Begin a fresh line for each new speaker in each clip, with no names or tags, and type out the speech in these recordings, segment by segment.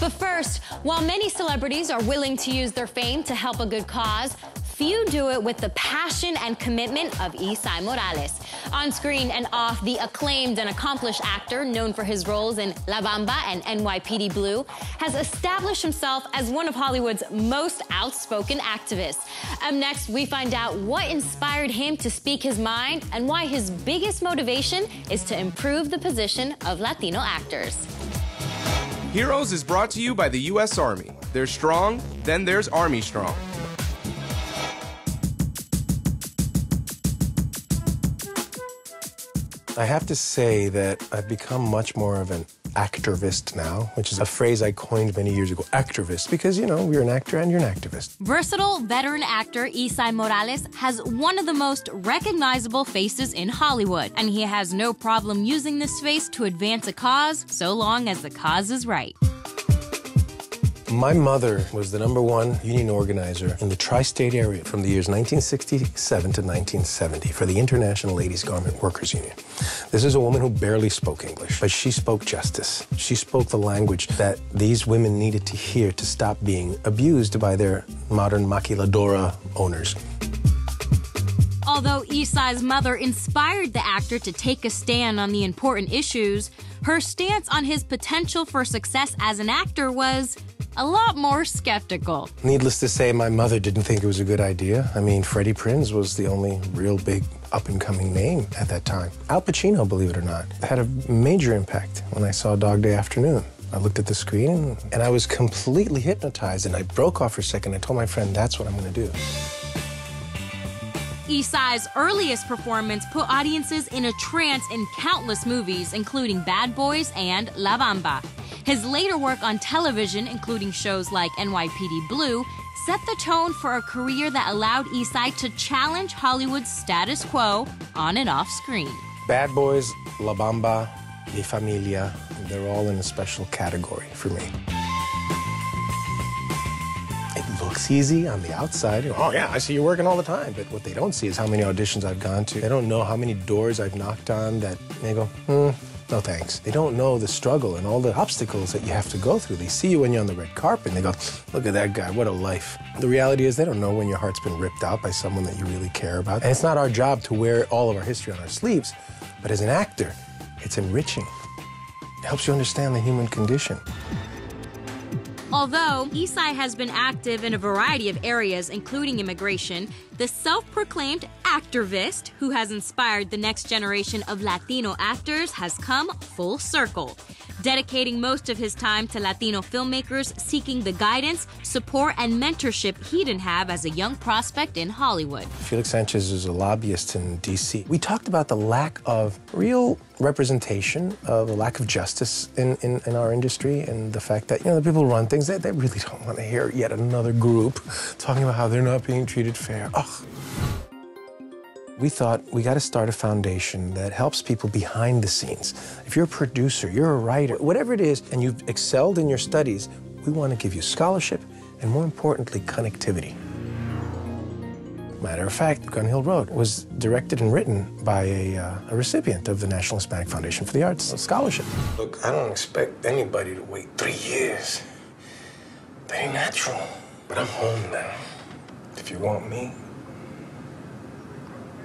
But first, while many celebrities are willing to use their fame to help a good cause, few do it with the passion and commitment of Esai Morales. On screen and off, the acclaimed and accomplished actor, known for his roles in La Bamba and NYPD Blue, has established himself as one of Hollywood's most outspoken activists. Up next, we find out what inspired him to speak his mind and why his biggest motivation is to improve the position of Latino actors.
Heroes is brought to you by the U.S. Army. There's strong, then there's Army Strong.
I have to say that I've become much more of an actorvist now, which is a phrase I coined many years ago, actorvist, because, you know, you're an actor and you're an activist.
Versatile veteran actor Esai Morales has one of the most recognizable faces in Hollywood, and he has no problem using this face to advance a cause, so long as the cause is right.
My mother was the #1 union organizer in the tri-state area from the years 1967 to 1970 for the International Ladies Garment Workers Union. This is a woman who barely spoke English, but she spoke justice. She spoke the language that these women needed to hear to stop being abused by their modern maquiladora owners.
Although Esai's mother inspired the actor to take a stand on the important issues, her stance on his potential for success as an actor was a lot more skeptical.
Needless to say, my mother didn't think it was a good idea. I mean, Freddie Prinze was the only real big up-and-coming name at that time. Al Pacino, believe it or not, had a major impact when I saw Dog Day Afternoon. I looked at the screen and I was completely hypnotized, and I broke off for a second. I told my friend, that's what I'm gonna do.
Esai's earliest performance put audiences in a trance in countless movies, including Bad Boys and La Bamba. His later work on television, including shows like NYPD Blue, set the tone for a career that allowed Esai to challenge Hollywood's status quo on and off screen.
Bad Boys, La Bamba, Mi Familia, they're all in a special category for me. It looks easy on the outside. Oh yeah, I see you working all the time. But what they don't see is how many auditions I've gone to. They don't know how many doors I've knocked on that they go, no thanks. They don't know the struggle and all the obstacles that you have to go through. They see you when you're on the red carpet and they go, look at that guy, what a life. The reality is they don't know when your heart's been ripped out by someone that you really care about. And it's not our job to wear all of our history on our sleeves, but as an actor, it's enriching. It helps you understand the human condition.
Although Esai has been active in a variety of areas, including immigration, the self-proclaimed actorvist, who has inspired the next generation of Latino actors, has come full circle, dedicating most of his time to Latino filmmakers seeking the guidance, support, and mentorship he didn't have as a young prospect in Hollywood.
Felix Sanchez is a lobbyist in D.C. We talked about the lack of real representation, the lack of justice in our industry, and the fact that, you know, the people who run things, they really don't want to hear yet another group talking about how they're not being treated fair. Ugh. We thought we got to start a foundation that helps people behind the scenes. If you're a producer, you're a writer, whatever it is, and you've excelled in your studies, we want to give you scholarship and, more importantly, connectivity. Matter of fact, Gun Hill Road was directed and written by a recipient of the National Hispanic Foundation for the Arts Scholarship. Look, I don't expect anybody to wait 3 years. That ain't natural. But I'm home now. If you want me,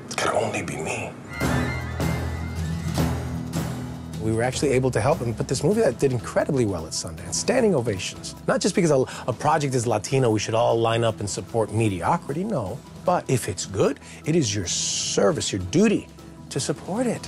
it's gotta only be me. We were actually able to help him put this movie that did incredibly well at Sundance. Standing ovations. Not just because a project is Latino, we should all line up and support mediocrity, no. But if it's good, it is your service, your duty to support it.